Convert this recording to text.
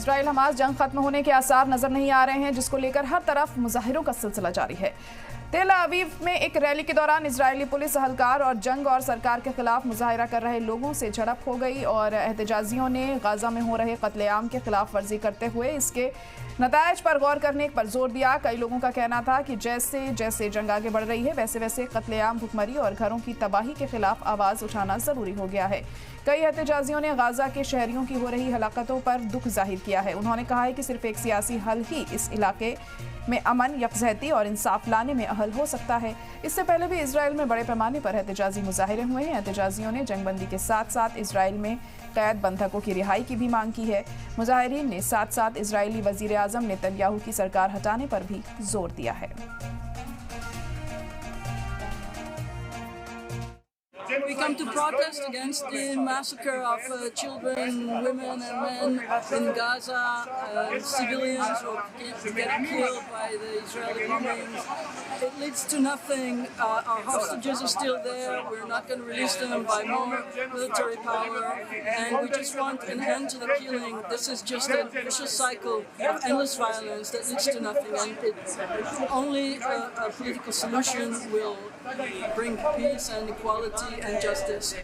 Israel Hamas जंग खत्म होने के आसार नजर नहीं आ रहे हैं, जिसको लेकर हर तरफ मुजाहिरों का सिलसिला जारी है। तेल अवीव में एक रैली के दौरान इजरायली पुलिस अहलकार और जंग और सरकार के खिलाफ मुजाहिरा कर रहे लोगों से झड़प हो गई और एहतजाजियों ने गाजा में हो रहे कत्लेआम के खिलाफ वर्जी करते हुए इसके नतायज पर गौर करने पर जोर दिया। कई लोगों का कहना था कि जैसे जैसे जंग आगे बढ़ रही है वैसे वैसे कत्लेआम, भुखमरी और घरों की तबाही के खिलाफ आवाज उठाना जरूरी हो गया है। कई एहतजाजियों ने गाजा के शहरियों की हो रही हलाकतों पर दुख जाहिर किया है। उन्होंने कहा है कि सिर्फ एक सियासी हल ही इस इलाके में अमन, यकजहती और इंसाफ लाने में अहल हो सकता है। इससे पहले भी इजराइल में बड़े पैमाने पर एहतजाजी मुजाहिरे हुए हैं। एहतजाजियों ने जंगबंदी के साथ साथ इजराइल में कैद बंधकों की रिहाई की भी मांग की है। मुजाहिरीन ने साथ साथ इजरायली वजीर आजम नेतन्याहू की सरकार हटाने पर भी जोर दिया है। We come to protest against the massacre of children, women and men in Gaza, civilians who get killed by the Israeli bombings. It leads to nothing. Our hostages are still there. We're not going to release them by more military power. And we just want an end to the killing. This is just a vicious cycle of endless violence that leads to nothing. And only a political solution will bring peace and equality and justice.